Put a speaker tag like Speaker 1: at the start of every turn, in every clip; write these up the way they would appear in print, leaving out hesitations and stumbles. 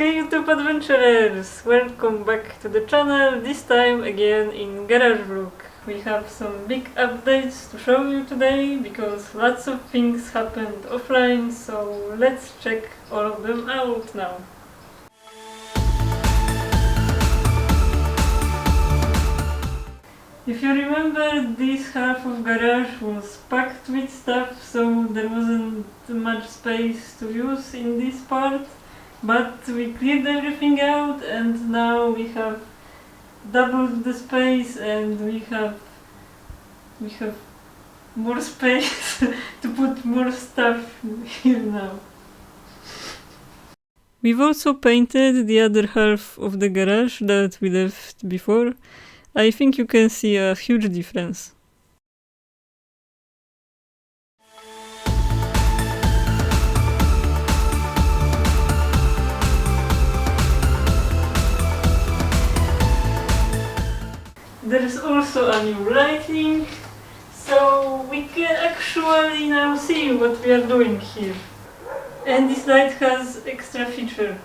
Speaker 1: Hey YouTube adventurers! Welcome back to the channel, this time again in GarageVlog. We have some big updates to show you today because lots of things happened offline, so let's check all of them out now. If you remember, this half of garage was packed with stuff, so there wasn't much space to use in this part. But we cleared everything out and now we have doubled the space and we have more space to put more stuff here now. We've also painted the other half of the garage that we left before. I think you can see a huge difference. There is also a new lighting, so we can actually now see what we are doing here. And this light has extra feature.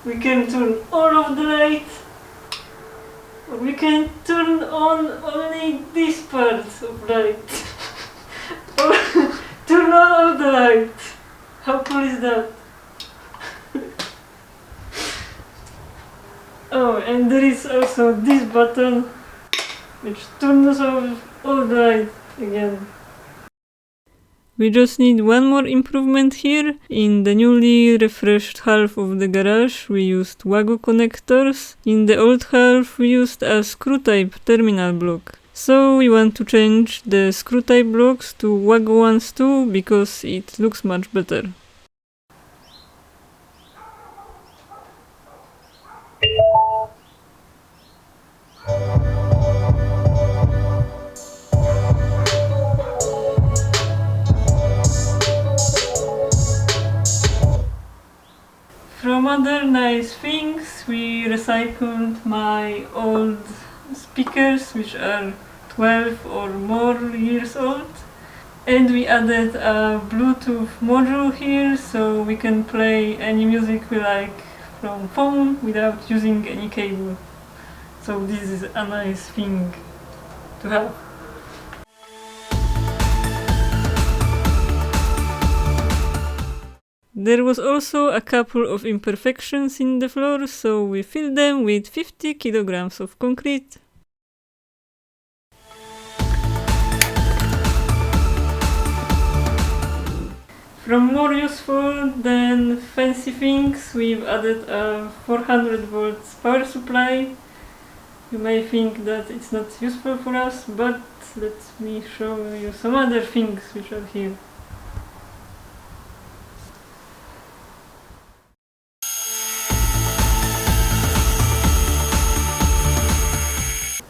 Speaker 1: We can turn all of the light, or we can turn on only this part of light. Or turn on all the light. How cool is that? Oh, and there is also this button which turns off all the light again. We just need one more improvement here. In the newly refreshed half of the garage we used Wago connectors. In the old half we used a screw type terminal block. So we want to change the screw type blocks to Wago ones too, because it looks much better. From other nice things, we recycled my old speakers, which are 12 or more years old, and we added a Bluetooth module here so we can play any music we like from phone without using any cable. So this is a nice thing to have. There was also a couple of imperfections in the floor, so we filled them with 50 kilograms of concrete. From more useful than fancy things, we've added a 400 volts power supply. You may think that it's not useful for us, but let me show you some other things which are here.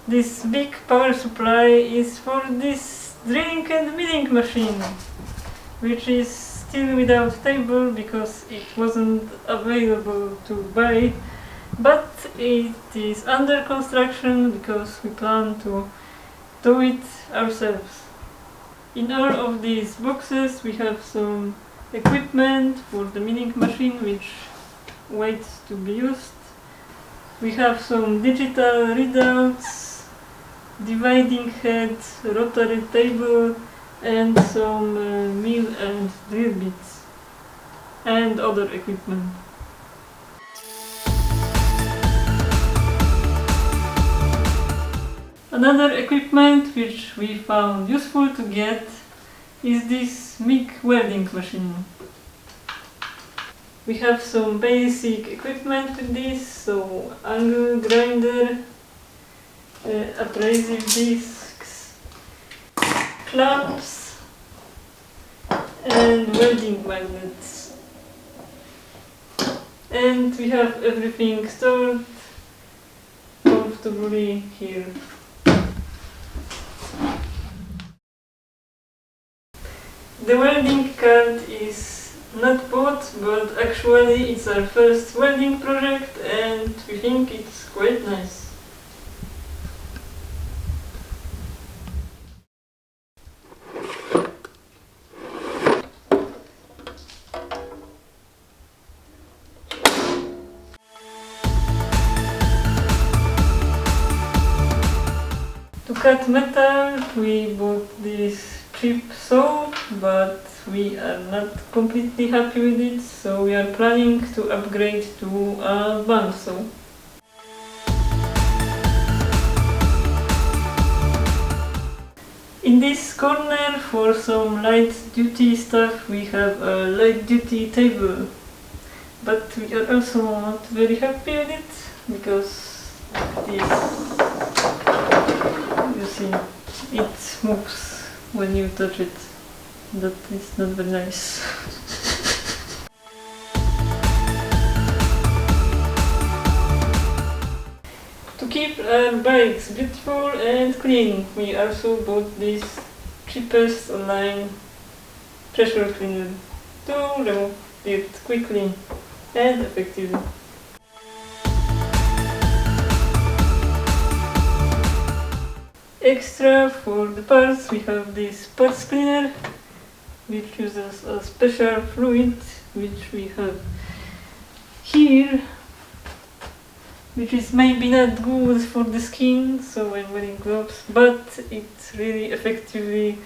Speaker 1: This big power supply is for this drilling and milling machine, which is still without table because it wasn't available to buy, but it is under construction because we plan to do it ourselves. In all of these boxes we have some equipment for the milling machine which waits to be used. We have some digital readouts, dividing head, rotary table, and some mill and drill bits, and other equipment. Another equipment which we found useful to get is this MIG welding machine. We have some basic equipment with this, so angle grinder, abrasive discs, clamps, and welding magnets. And we have everything stored comfortably here. The welding card is not bought, but actually it's our first welding project and we think it's quite nice. cut metal we bought this cheap saw, but we are not completely happy with it, so we are planning to upgrade to a bandsaw. In this corner, for some light duty stuff, we have a light duty table, but we are also not very happy with it because this, you see, it moves when you touch it. That is not very nice. To keep our bikes beautiful and clean, we also bought this cheapest online pressure cleaner to remove it quickly and effectively. Extra for the parts, we have this parts cleaner, which uses a special fluid which we have here, which is maybe not good for the skin, so I'm wearing gloves, but it really effectively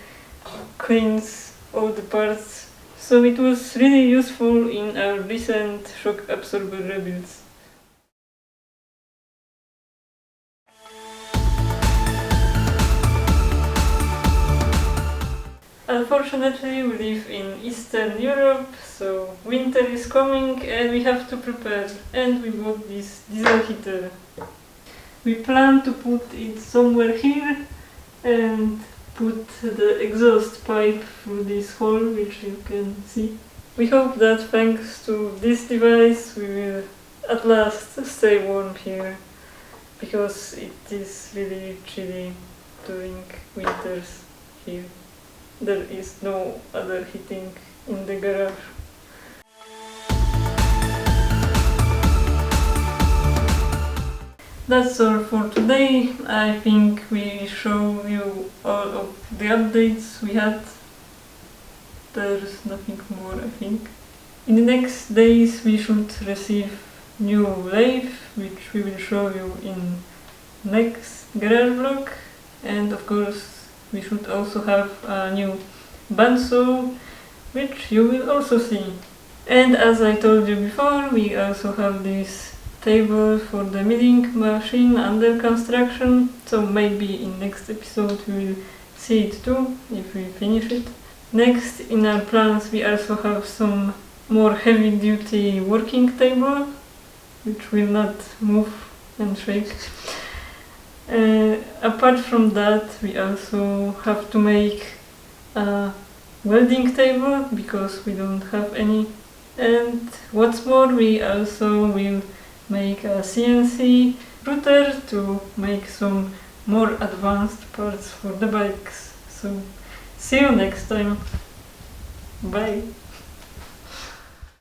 Speaker 1: cleans all the parts. So it was really useful in our recent shock absorber rebuilds. Unfortunately, we live in Eastern Europe, so winter is coming and we have to prepare. And we bought this diesel heater. We plan to put it somewhere here and put the exhaust pipe through this hole, which you can see. We hope that thanks to this device we will at last stay warm here, because it is really chilly during winters here. There is no other heating in the garage. That's all for today. I think we show you all of the updates we had. There's nothing more, I think. In the next days we should receive new lathe, which we will show you in next GarageVlog, and of course we should also have a new bandsaw, which you will also see. And as I told you before, we also have this table for the milling machine under construction, so maybe in next episode we will see it too, if we finish it. Next in our plans we also have some more heavy duty working table, which will not move and shake. Apart from that, we also have to make a welding table because we don't have any. And what's more, we also will make a CNC router to make some more advanced parts for the bikes. So see you next time. Bye.